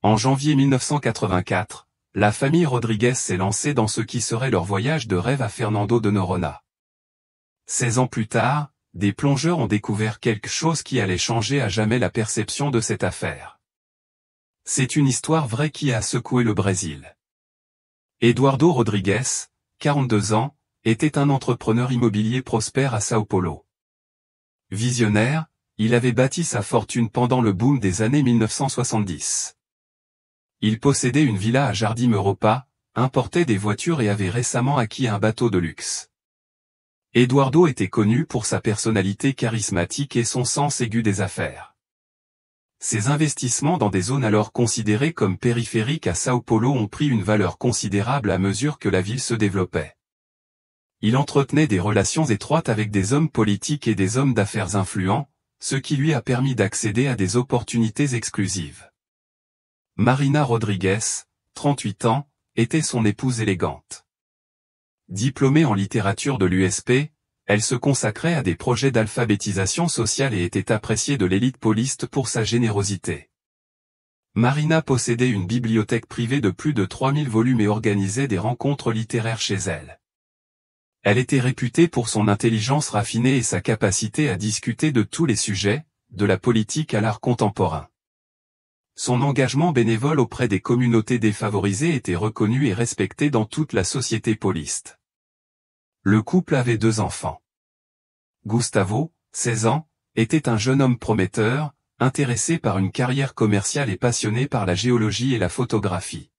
En janvier 1984, la famille Rodrigues s'est lancée dans ce qui serait leur voyage de rêve à Fernando de Noronha. 16 ans plus tard, des plongeurs ont découvert quelque chose qui allait changer à jamais la perception de cette affaire. C'est une histoire vraie qui a secoué le Brésil. Eduardo Rodrigues, 42 ans, était un entrepreneur immobilier prospère à Sao Paulo. Visionnaire, il avait bâti sa fortune pendant le boom des années 1970. Il possédait une villa à Jardim Europa, importait des voitures et avait récemment acquis un bateau de luxe. Eduardo était connu pour sa personnalité charismatique et son sens aigu des affaires. Ses investissements dans des zones alors considérées comme périphériques à Sao Paulo ont pris une valeur considérable à mesure que la ville se développait. Il entretenait des relations étroites avec des hommes politiques et des hommes d'affaires influents, ce qui lui a permis d'accéder à des opportunités exclusives. Marina Rodrigues, 38 ans, était son épouse élégante. Diplômée en littérature de l'USP, elle se consacrait à des projets d'alphabétisation sociale et était appréciée de l'élite pauliste pour sa générosité. Marina possédait une bibliothèque privée de plus de 3000 volumes et organisait des rencontres littéraires chez elle. Elle était réputée pour son intelligence raffinée et sa capacité à discuter de tous les sujets, de la politique à l'art contemporain. Son engagement bénévole auprès des communautés défavorisées était reconnu et respecté dans toute la société pauliste. Le couple avait 2 enfants. Gustavo, 16 ans, était un jeune homme prometteur, intéressé par une carrière commerciale et passionné par la géologie et la photographie.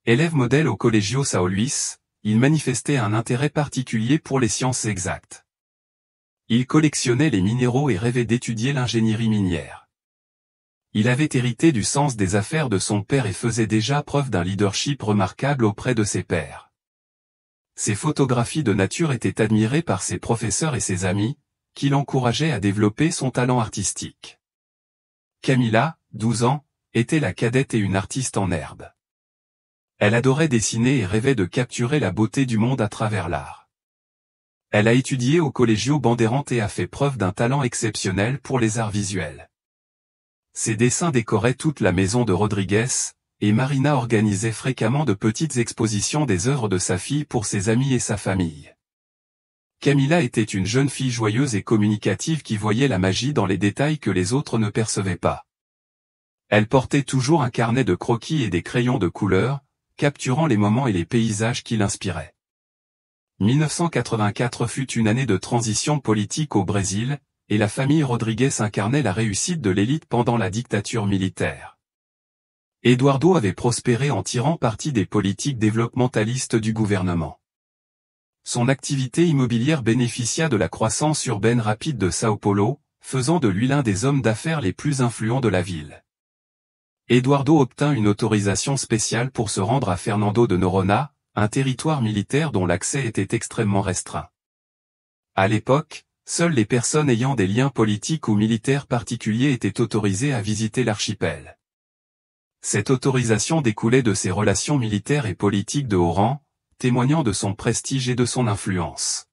Élève modèle au Colégio São Luís, il manifestait un intérêt particulier pour les sciences exactes. Il collectionnait les minéraux et rêvait d'étudier l'ingénierie minière. Il avait hérité du sens des affaires de son père et faisait déjà preuve d'un leadership remarquable auprès de ses pairs. Ses photographies de nature étaient admirées par ses professeurs et ses amis, qui l'encourageaient à développer son talent artistique. Camila, 12 ans, était la cadette et une artiste en herbe. Elle adorait dessiner et rêvait de capturer la beauté du monde à travers l'art. Elle a étudié au Colégio Bandeirantes et a fait preuve d'un talent exceptionnel pour les arts visuels. Ses dessins décoraient toute la maison de Rodrigues, et Marina organisait fréquemment de petites expositions des œuvres de sa fille pour ses amis et sa famille. Camila était une jeune fille joyeuse et communicative qui voyait la magie dans les détails que les autres ne percevaient pas. Elle portait toujours un carnet de croquis et des crayons de couleur, capturant les moments et les paysages qui l'inspiraient. 1984 fut une année de transition politique au Brésil, et la famille Rodrigues incarnait la réussite de l'élite pendant la dictature militaire. Eduardo avait prospéré en tirant parti des politiques développementalistes du gouvernement. Son activité immobilière bénéficia de la croissance urbaine rapide de Sao Paulo, faisant de lui l'un des hommes d'affaires les plus influents de la ville. Eduardo obtint une autorisation spéciale pour se rendre à Fernando de Noronha, un territoire militaire dont l'accès était extrêmement restreint. À l'époque, seules les personnes ayant des liens politiques ou militaires particuliers étaient autorisées à visiter l'archipel. Cette autorisation découlait de ses relations militaires et politiques de haut rang, témoignant de son prestige et de son influence.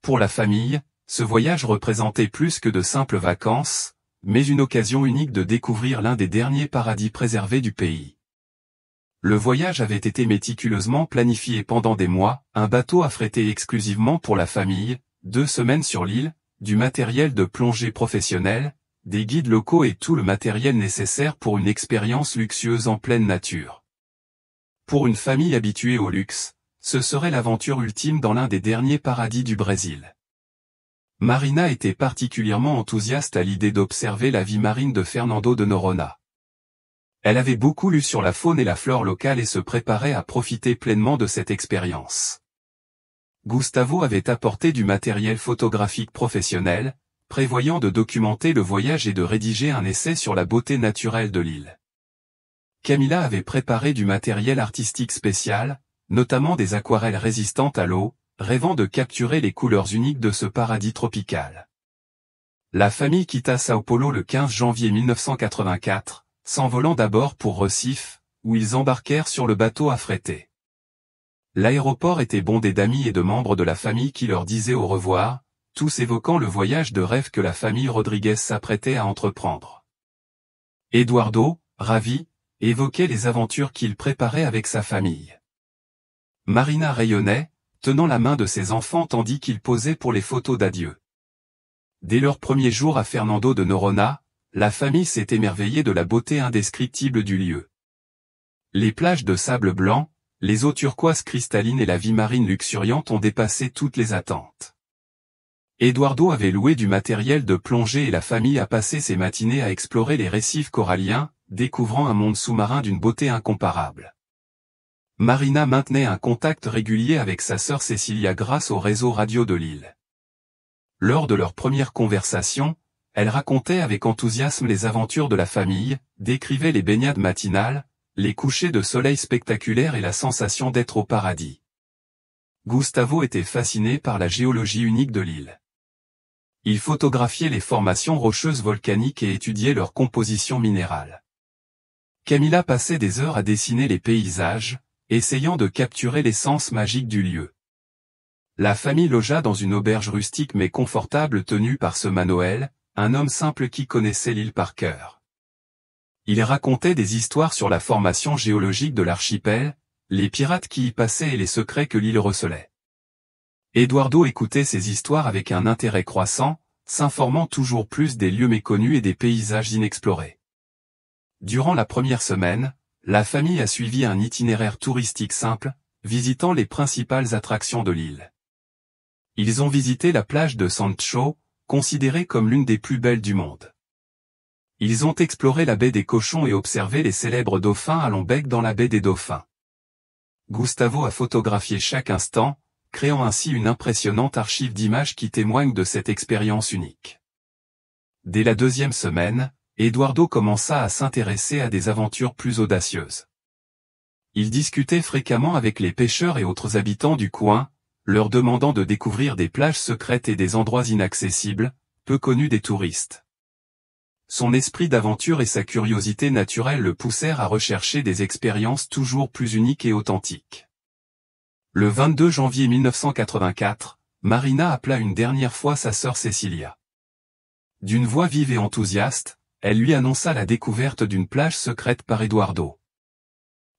Pour la famille, ce voyage représentait plus que de simples vacances, mais une occasion unique de découvrir l'un des derniers paradis préservés du pays. Le voyage avait été méticuleusement planifié pendant des mois, un bateau affrété exclusivement pour la famille, 2 semaines sur l'île, du matériel de plongée professionnel, des guides locaux et tout le matériel nécessaire pour une expérience luxueuse en pleine nature. Pour une famille habituée au luxe, ce serait l'aventure ultime dans l'un des derniers paradis du Brésil. Marina était particulièrement enthousiaste à l'idée d'observer la vie marine de Fernando de Noronha. Elle avait beaucoup lu sur la faune et la flore locale et se préparait à profiter pleinement de cette expérience. Gustavo avait apporté du matériel photographique professionnel, prévoyant de documenter le voyage et de rédiger un essai sur la beauté naturelle de l'île. Camila avait préparé du matériel artistique spécial, notamment des aquarelles résistantes à l'eau, rêvant de capturer les couleurs uniques de ce paradis tropical. La famille quitta Sao Paulo le 15 janvier 1984, s'envolant d'abord pour Recife, où ils embarquèrent sur le bateau affrété. L'aéroport était bondé d'amis et de membres de la famille qui leur disaient au revoir, tous évoquant le voyage de rêve que la famille Rodrigues s'apprêtait à entreprendre. Eduardo, ravi, évoquait les aventures qu'il préparait avec sa famille. Marina rayonnait, tenant la main de ses enfants tandis qu'il posait pour les photos d'adieu. Dès leur premier jour à Fernando de Noronha, la famille s'est émerveillée de la beauté indescriptible du lieu. Les plages de sable blanc, les eaux turquoises cristallines et la vie marine luxuriante ont dépassé toutes les attentes. Eduardo avait loué du matériel de plongée et la famille a passé ses matinées à explorer les récifs coralliens, découvrant un monde sous-marin d'une beauté incomparable. Marina maintenait un contact régulier avec sa sœur Cecilia grâce au réseau radio de l'île. Lors de leur première conversation, elle racontait avec enthousiasme les aventures de la famille, décrivait les baignades matinales, les couchers de soleil spectaculaires et la sensation d'être au paradis. Gustavo était fasciné par la géologie unique de l'île. Il photographiait les formations rocheuses volcaniques et étudiait leur composition minérale. Camila passait des heures à dessiner les paysages, essayant de capturer l'essence magique du lieu. La famille logea dans une auberge rustique mais confortable tenue par ce Manuel, un homme simple qui connaissait l'île par cœur. Il racontait des histoires sur la formation géologique de l'archipel, les pirates qui y passaient et les secrets que l'île recelait. Eduardo écoutait ces histoires avec un intérêt croissant, s'informant toujours plus des lieux méconnus et des paysages inexplorés. Durant la première semaine, la famille a suivi un itinéraire touristique simple, visitant les principales attractions de l'île. Ils ont visité la plage de Sancho, considérée comme l'une des plus belles du monde. Ils ont exploré la baie des Cochons et observé les célèbres dauphins à long bec dans la baie des Dauphins. Gustavo a photographié chaque instant, créant ainsi une impressionnante archive d'images qui témoignent de cette expérience unique. Dès la deuxième semaine, Eduardo commença à s'intéresser à des aventures plus audacieuses. Il discutait fréquemment avec les pêcheurs et autres habitants du coin, leur demandant de découvrir des plages secrètes et des endroits inaccessibles, peu connus des touristes. Son esprit d'aventure et sa curiosité naturelle le poussèrent à rechercher des expériences toujours plus uniques et authentiques. Le 22 janvier 1984, Marina appela une dernière fois sa sœur Cecilia. D'une voix vive et enthousiaste, elle lui annonça la découverte d'une plage secrète par Eduardo.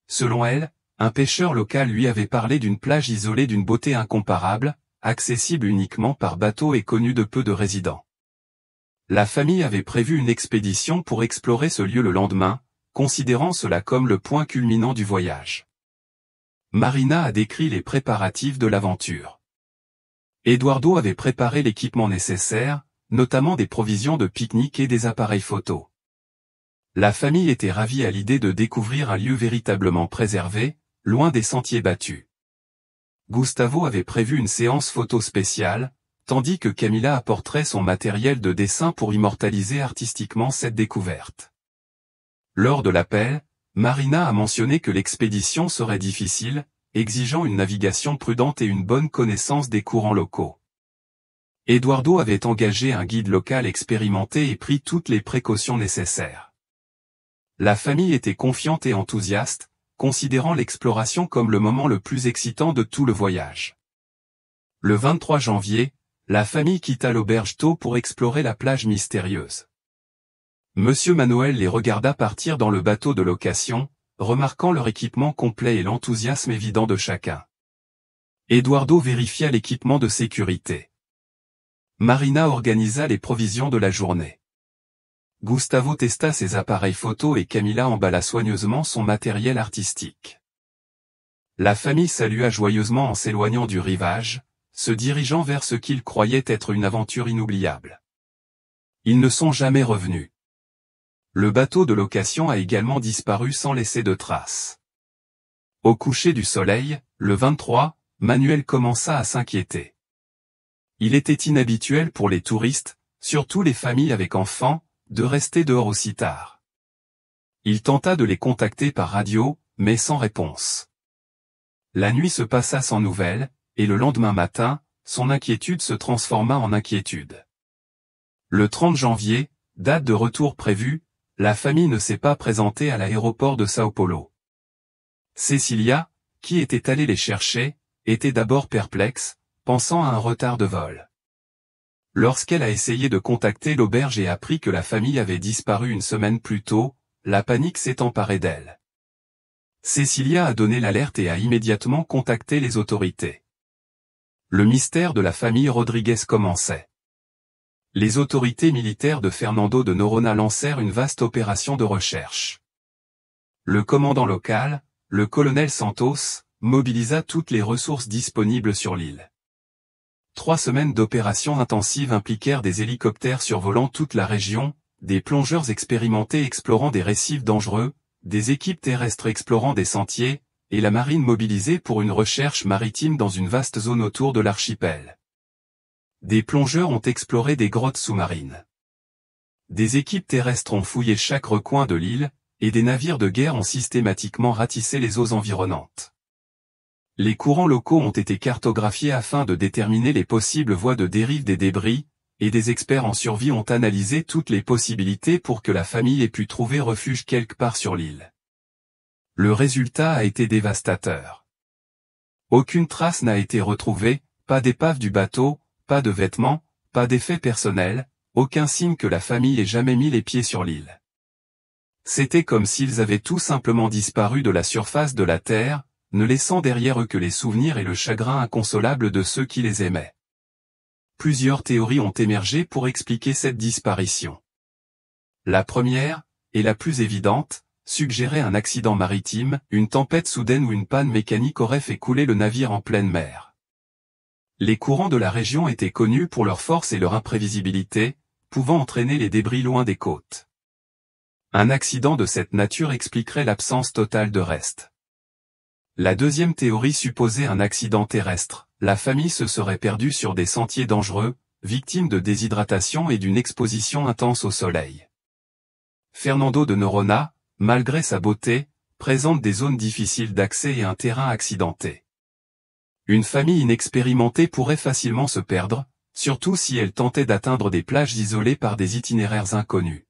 Selon elle, un pêcheur local lui avait parlé d'une plage isolée d'une beauté incomparable, accessible uniquement par bateau et connue de peu de résidents. La famille avait prévu une expédition pour explorer ce lieu le lendemain, considérant cela comme le point culminant du voyage. Marina a décrit les préparatifs de l'aventure. Eduardo avait préparé l'équipement nécessaire, notamment des provisions de pique-nique et des appareils photo. La famille était ravie à l'idée de découvrir un lieu véritablement préservé, loin des sentiers battus. Gustavo avait prévu une séance photo spéciale, tandis que Camila apporterait son matériel de dessin pour immortaliser artistiquement cette découverte. Lors de l'appel, Marina a mentionné que l'expédition serait difficile, exigeant une navigation prudente et une bonne connaissance des courants locaux. Eduardo avait engagé un guide local expérimenté et pris toutes les précautions nécessaires. La famille était confiante et enthousiaste, considérant l'exploration comme le moment le plus excitant de tout le voyage. Le 23 janvier, la famille quitta l'auberge tôt pour explorer la plage mystérieuse. Monsieur Manuel les regarda partir dans le bateau de location, remarquant leur équipement complet et l'enthousiasme évident de chacun. Eduardo vérifia l'équipement de sécurité. Marina organisa les provisions de la journée. Gustavo testa ses appareils photo et Camila emballa soigneusement son matériel artistique. La famille salua joyeusement en s'éloignant du rivage, se dirigeant vers ce qu'ils croyaient être une aventure inoubliable. Ils ne sont jamais revenus. Le bateau de location a également disparu sans laisser de traces. Au coucher du soleil, le 23, Manuel commença à s'inquiéter. Il était inhabituel pour les touristes, surtout les familles avec enfants, de rester dehors aussi tard. Il tenta de les contacter par radio, mais sans réponse. La nuit se passa sans nouvelles, et le lendemain matin, son inquiétude se transforma en inquiétude. Le 30 janvier, date de retour prévue, la famille ne s'est pas présentée à l'aéroport de Sao Paulo. Cecilia, qui était allée les chercher, était d'abord perplexe, pensant à un retard de vol. Lorsqu'elle a essayé de contacter l'auberge et appris que la famille avait disparu une semaine plus tôt, la panique s'est emparée d'elle. Cecilia a donné l'alerte et a immédiatement contacté les autorités. Le mystère de la famille Rodriguez commençait. Les autorités militaires de Fernando de Noronha lancèrent une vaste opération de recherche. Le commandant local, le colonel Santos, mobilisa toutes les ressources disponibles sur l'île. 3 semaines d'opérations intensives impliquèrent des hélicoptères survolant toute la région, des plongeurs expérimentés explorant des récifs dangereux, des équipes terrestres explorant des sentiers, et la marine mobilisée pour une recherche maritime dans une vaste zone autour de l'archipel. Des plongeurs ont exploré des grottes sous-marines. Des équipes terrestres ont fouillé chaque recoin de l'île, et des navires de guerre ont systématiquement ratissé les eaux environnantes. Les courants locaux ont été cartographiés afin de déterminer les possibles voies de dérive des débris, et des experts en survie ont analysé toutes les possibilités pour que la famille ait pu trouver refuge quelque part sur l'île. Le résultat a été dévastateur. Aucune trace n'a été retrouvée, pas d'épave du bateau, pas de vêtements, pas d'effets personnels, aucun signe que la famille ait jamais mis les pieds sur l'île. C'était comme s'ils avaient tout simplement disparu de la surface de la terre, ne laissant derrière eux que les souvenirs et le chagrin inconsolable de ceux qui les aimaient. Plusieurs théories ont émergé pour expliquer cette disparition. La première, et la plus évidente, suggérait un accident maritime, une tempête soudaine ou une panne mécanique aurait fait couler le navire en pleine mer. Les courants de la région étaient connus pour leur force et leur imprévisibilité, pouvant entraîner les débris loin des côtes. Un accident de cette nature expliquerait l'absence totale de restes. La deuxième théorie supposait un accident terrestre. La famille se serait perdue sur des sentiers dangereux, victime de déshydratation et d'une exposition intense au soleil. Fernando de Noronha, malgré sa beauté, présente des zones difficiles d'accès et un terrain accidenté. Une famille inexpérimentée pourrait facilement se perdre, surtout si elle tentait d'atteindre des plages isolées par des itinéraires inconnus.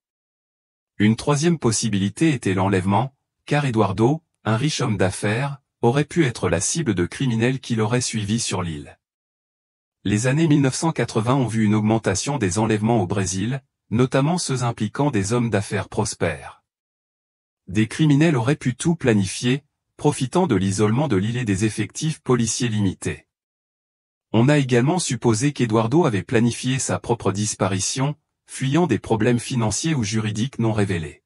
Une troisième possibilité était l'enlèvement, car Eduardo, un riche homme d'affaires, aurait pu être la cible de criminels qui l'auraient suivi sur l'île. Les années 1980 ont vu une augmentation des enlèvements au Brésil, notamment ceux impliquant des hommes d'affaires prospères. Des criminels auraient pu tout planifier, profitant de l'isolement de l'île et des effectifs policiers limités. On a également supposé qu'Eduardo avait planifié sa propre disparition, fuyant des problèmes financiers ou juridiques non révélés.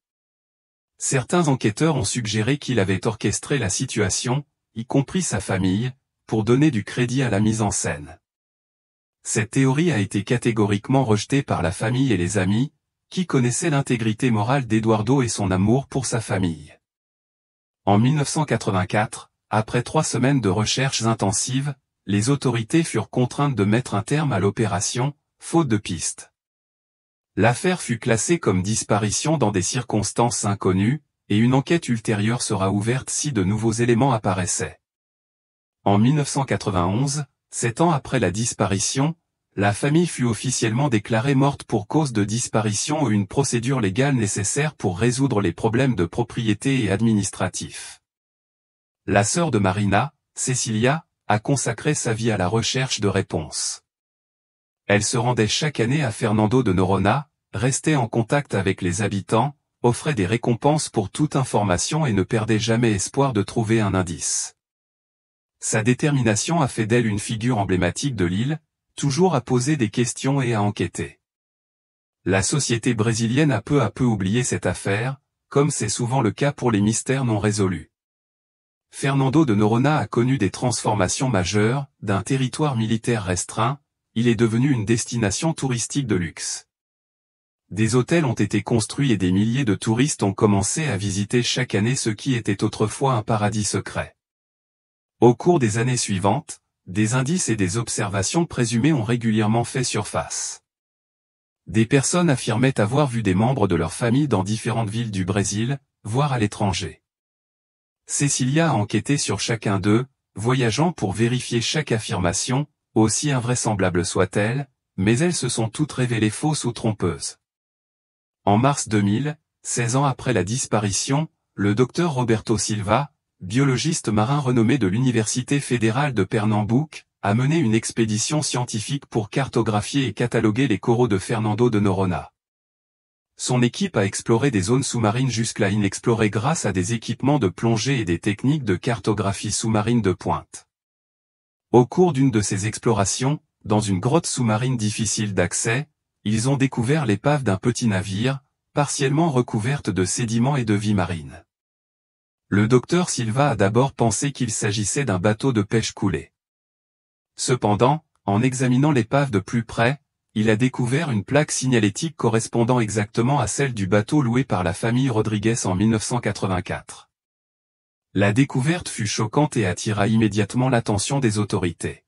Certains enquêteurs ont suggéré qu'il avait orchestré la situation, y compris sa famille, pour donner du crédit à la mise en scène. Cette théorie a été catégoriquement rejetée par la famille et les amis, qui connaissaient l'intégrité morale d'Eduardo et son amour pour sa famille. En 1984, après 3 semaines de recherches intensives, les autorités furent contraintes de mettre un terme à l'opération, faute de pistes. L'affaire fut classée comme disparition dans des circonstances inconnues, et une enquête ultérieure sera ouverte si de nouveaux éléments apparaissaient. En 1991, 7 ans après la disparition, la famille fut officiellement déclarée morte pour cause de disparition et une procédure légale nécessaire pour résoudre les problèmes de propriété et administratifs. La sœur de Marina, Cecilia, a consacré sa vie à la recherche de réponses. Elle se rendait chaque année à Fernando de Noronha, restait en contact avec les habitants, offrait des récompenses pour toute information et ne perdait jamais espoir de trouver un indice. Sa détermination a fait d'elle une figure emblématique de l'île, toujours à poser des questions et à enquêter. La société brésilienne a peu à peu oublié cette affaire, comme c'est souvent le cas pour les mystères non résolus. Fernando de Noronha a connu des transformations majeures, d'un territoire militaire restreint, il est devenu une destination touristique de luxe. Des hôtels ont été construits et des milliers de touristes ont commencé à visiter chaque année ce qui était autrefois un paradis secret. Au cours des années suivantes, des indices et des observations présumées ont régulièrement fait surface. Des personnes affirmaient avoir vu des membres de leur famille dans différentes villes du Brésil, voire à l'étranger. Cecilia a enquêté sur chacun d'eux, voyageant pour vérifier chaque affirmation, aussi invraisemblable soit-elle, mais elles se sont toutes révélées fausses ou trompeuses. En mars 2000, 16 ans après la disparition, le docteur Roberto Silva, biologiste marin renommé de l'Université fédérale de Pernambouc, a mené une expédition scientifique pour cartographier et cataloguer les coraux de Fernando de Noronha. son équipe a exploré des zones sous-marines jusque-là inexplorées grâce à des équipements de plongée et des techniques de cartographie sous-marine de pointe. Au cours d'une de ces explorations, dans une grotte sous-marine difficile d'accès, ils ont découvert l'épave d'un petit navire, partiellement recouverte de sédiments et de vie marine. Le docteur Silva a d'abord pensé qu'il s'agissait d'un bateau de pêche coulé. Cependant, en examinant l'épave de plus près, il a découvert une plaque signalétique correspondant exactement à celle du bateau loué par la famille Rodrigues en 1984. La découverte fut choquante et attira immédiatement l'attention des autorités.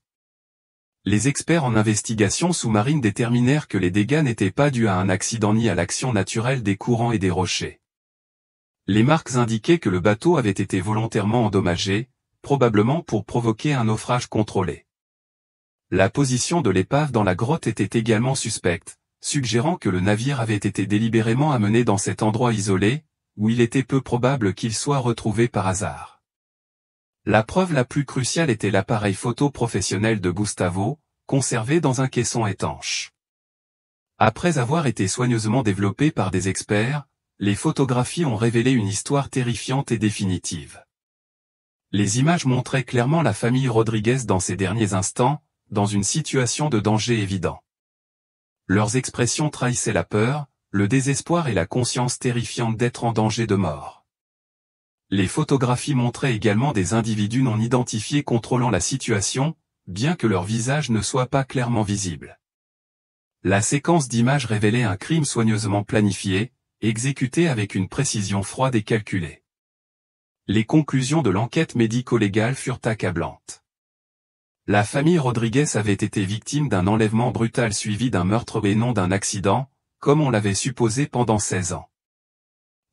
Les experts en investigation sous-marine déterminèrent que les dégâts n'étaient pas dus à un accident ni à l'action naturelle des courants et des rochers. Les marques indiquaient que le bateau avait été volontairement endommagé, probablement pour provoquer un naufrage contrôlé. La position de l'épave dans la grotte était également suspecte, suggérant que le navire avait été délibérément amené dans cet endroit isolé, où il était peu probable qu'il soit retrouvé par hasard. La preuve la plus cruciale était l'appareil photo professionnel de Gustavo, conservé dans un caisson étanche. Après avoir été soigneusement développé par des experts, les photographies ont révélé une histoire terrifiante et définitive. Les images montraient clairement la famille Rodrigues dans ces derniers instants, dans une situation de danger évident. Leurs expressions trahissaient la peur, le désespoir et la conscience terrifiante d'être en danger de mort. Les photographies montraient également des individus non identifiés contrôlant la situation, bien que leur visage ne soit pas clairement visible. La séquence d'images révélait un crime soigneusement planifié, exécuté avec une précision froide et calculée. Les conclusions de l'enquête médico-légale furent accablantes. La famille Rodrigues avait été victime d'un enlèvement brutal suivi d'un meurtre et non d'un accident, comme on l'avait supposé pendant 16 ans.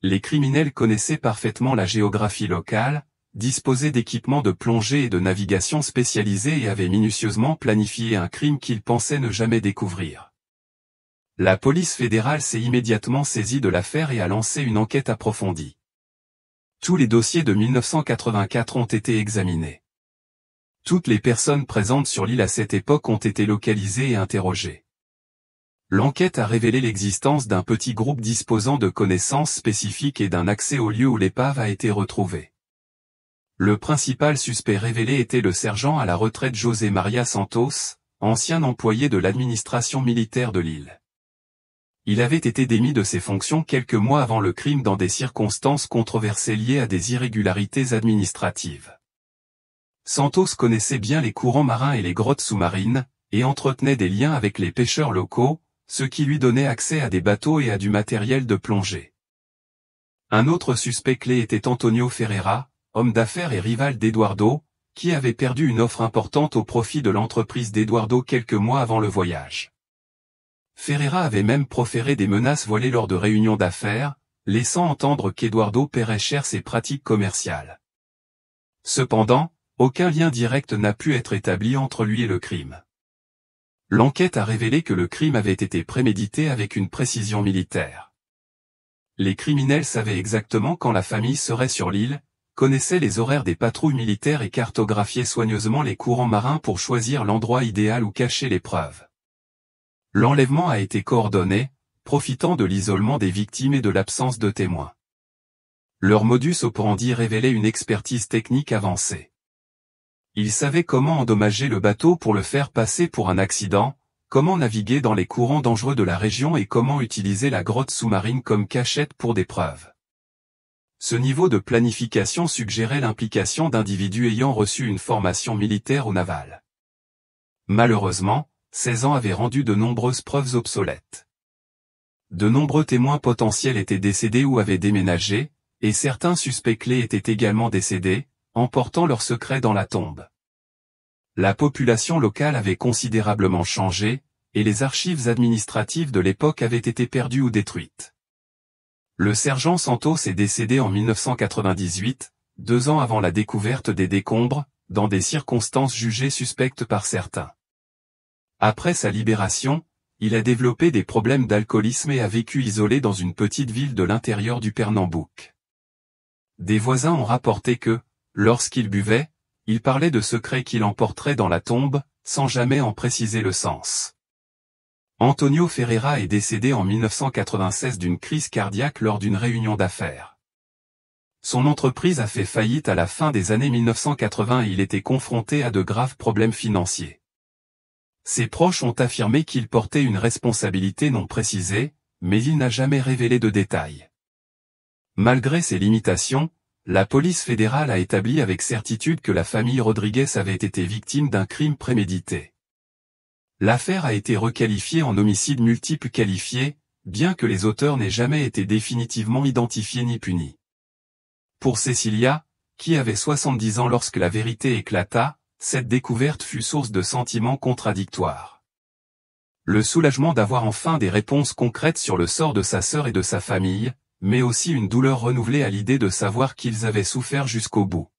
Les criminels connaissaient parfaitement la géographie locale, disposaient d'équipements de plongée et de navigation spécialisés et avaient minutieusement planifié un crime qu'ils pensaient ne jamais découvrir. La police fédérale s'est immédiatement saisie de l'affaire et a lancé une enquête approfondie. Tous les dossiers de 1984 ont été examinés. Toutes les personnes présentes sur l'île à cette époque ont été localisées et interrogées. L'enquête a révélé l'existence d'un petit groupe disposant de connaissances spécifiques et d'un accès au lieu où l'épave a été retrouvée. Le principal suspect révélé était le sergent à la retraite José Maria Santos, ancien employé de l'administration militaire de l'île. Il avait été démis de ses fonctions quelques mois avant le crime dans des circonstances controversées liées à des irrégularités administratives. Santos connaissait bien les courants marins et les grottes sous-marines, et entretenait des liens avec les pêcheurs locaux, ce qui lui donnait accès à des bateaux et à du matériel de plongée. Un autre suspect clé était Antonio Ferreira, homme d'affaires et rival d'Eduardo, qui avait perdu une offre importante au profit de l'entreprise d'Eduardo quelques mois avant le voyage. Ferreira avait même proféré des menaces voilées lors de réunions d'affaires, laissant entendre qu'Eduardo paierait cher ses pratiques commerciales. Cependant, aucun lien direct n'a pu être établi entre lui et le crime. L'enquête a révélé que le crime avait été prémédité avec une précision militaire. Les criminels savaient exactement quand la famille serait sur l'île, connaissaient les horaires des patrouilles militaires et cartographiaient soigneusement les courants marins pour choisir l'endroit idéal où cacher les preuves. L'enlèvement a été coordonné, profitant de l'isolement des victimes et de l'absence de témoins. Leur modus operandi révélait une expertise technique avancée. Ils savaient comment endommager le bateau pour le faire passer pour un accident, comment naviguer dans les courants dangereux de la région et comment utiliser la grotte sous-marine comme cachette pour des preuves. Ce niveau de planification suggérait l'implication d'individus ayant reçu une formation militaire ou navale. Malheureusement, 16 ans avaient rendu de nombreuses preuves obsolètes. De nombreux témoins potentiels étaient décédés ou avaient déménagé, et certains suspects clés étaient également décédés, emportant leurs secrets dans la tombe. La population locale avait considérablement changé, et les archives administratives de l'époque avaient été perdues ou détruites. Le sergent Santos est décédé en 1998, 2 ans avant la découverte des décombres, dans des circonstances jugées suspectes par certains. Après sa libération, il a développé des problèmes d'alcoolisme et a vécu isolé dans une petite ville de l'intérieur du Pernambouc. Des voisins ont rapporté que, lorsqu'il buvait, il parlait de secrets qu'il emporterait dans la tombe, sans jamais en préciser le sens. Antonio Ferreira est décédé en 1996 d'une crise cardiaque lors d'une réunion d'affaires. Son entreprise a fait faillite à la fin des années 1980 et il était confronté à de graves problèmes financiers. Ses proches ont affirmé qu'il portait une responsabilité non précisée, mais il n'a jamais révélé de détails. Malgré ces limitations, la police fédérale a établi avec certitude que la famille Rodrigues avait été victime d'un crime prémédité. L'affaire a été requalifiée en homicide multiple qualifié, bien que les auteurs n'aient jamais été définitivement identifiés ni punis. Pour Cecilia, qui avait 70 ans lorsque la vérité éclata, cette découverte fut source de sentiments contradictoires. Le soulagement d'avoir enfin des réponses concrètes sur le sort de sa sœur et de sa famille, mais aussi une douleur renouvelée à l'idée de savoir qu'ils avaient souffert jusqu'au bout.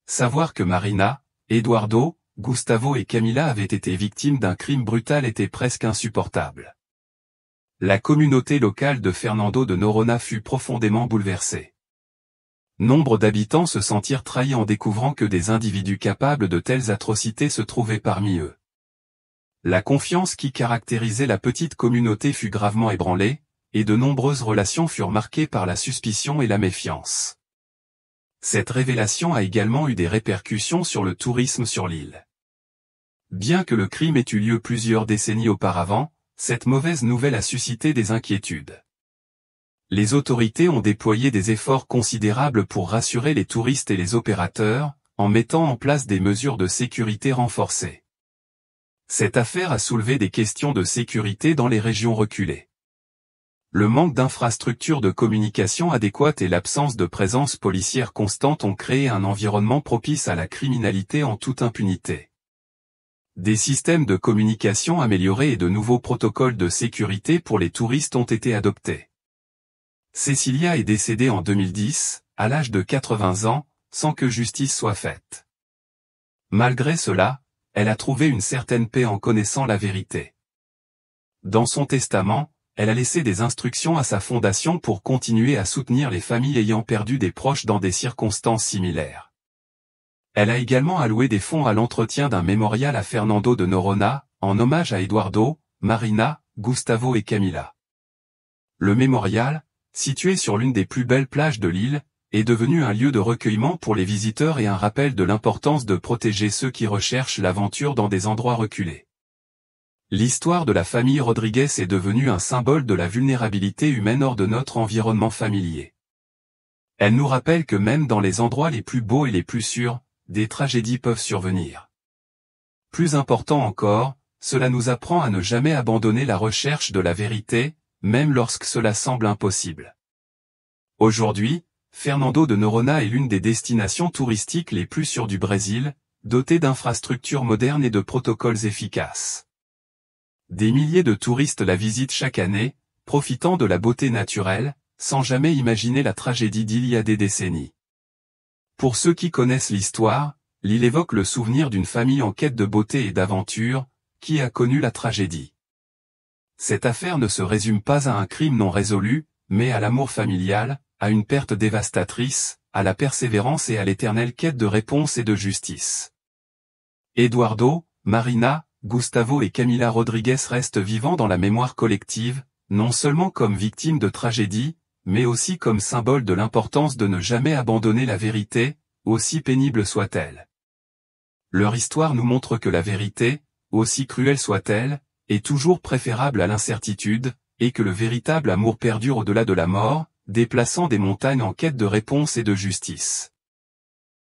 Savoir que Marina, Eduardo, Gustavo et Camila avaient été victimes d'un crime brutal était presque insupportable. La communauté locale de Fernando de Noronha fut profondément bouleversée. Nombre d'habitants se sentirent trahis en découvrant que des individus capables de telles atrocités se trouvaient parmi eux. La confiance qui caractérisait la petite communauté fut gravement ébranlée, et de nombreuses relations furent marquées par la suspicion et la méfiance. Cette révélation a également eu des répercussions sur le tourisme sur l'île. Bien que le crime ait eu lieu plusieurs décennies auparavant, cette mauvaise nouvelle a suscité des inquiétudes. Les autorités ont déployé des efforts considérables pour rassurer les touristes et les opérateurs, en mettant en place des mesures de sécurité renforcées. Cette affaire a soulevé des questions de sécurité dans les régions reculées. Le manque d'infrastructures de communication adéquates et l'absence de présence policière constante ont créé un environnement propice à la criminalité en toute impunité. Des systèmes de communication améliorés et de nouveaux protocoles de sécurité pour les touristes ont été adoptés. Cecilia est décédée en 2010, à l'âge de 80 ans, sans que justice soit faite. Malgré cela, elle a trouvé une certaine paix en connaissant la vérité. Dans son testament, elle a laissé des instructions à sa fondation pour continuer à soutenir les familles ayant perdu des proches dans des circonstances similaires. Elle a également alloué des fonds à l'entretien d'un mémorial à Fernando de Noronha, en hommage à Eduardo, Marina, Gustavo et Camila. Le mémorial, situé sur l'une des plus belles plages de l'île, est devenu un lieu de recueillement pour les visiteurs et un rappel de l'importance de protéger ceux qui recherchent l'aventure dans des endroits reculés. L'histoire de la famille Rodrigues est devenue un symbole de la vulnérabilité humaine hors de notre environnement familier. Elle nous rappelle que même dans les endroits les plus beaux et les plus sûrs, des tragédies peuvent survenir. Plus important encore, cela nous apprend à ne jamais abandonner la recherche de la vérité, même lorsque cela semble impossible. Aujourd'hui, Fernando de Noronha est l'une des destinations touristiques les plus sûres du Brésil, dotée d'infrastructures modernes et de protocoles efficaces. Des milliers de touristes la visitent chaque année, profitant de la beauté naturelle, sans jamais imaginer la tragédie d'il y a des décennies. Pour ceux qui connaissent l'histoire, l'île évoque le souvenir d'une famille en quête de beauté et d'aventure, qui a connu la tragédie. Cette affaire ne se résume pas à un crime non résolu, mais à l'amour familial, à une perte dévastatrice, à la persévérance et à l'éternelle quête de réponse et de justice. Eduardo, Marina, Gustavo et Camila Rodrigues restent vivants dans la mémoire collective, non seulement comme victimes de tragédie, mais aussi comme symbole de l'importance de ne jamais abandonner la vérité, aussi pénible soit-elle. Leur histoire nous montre que la vérité, aussi cruelle soit-elle, est toujours préférable à l'incertitude, et que le véritable amour perdure au-delà de la mort, déplaçant des montagnes en quête de réponse et de justice.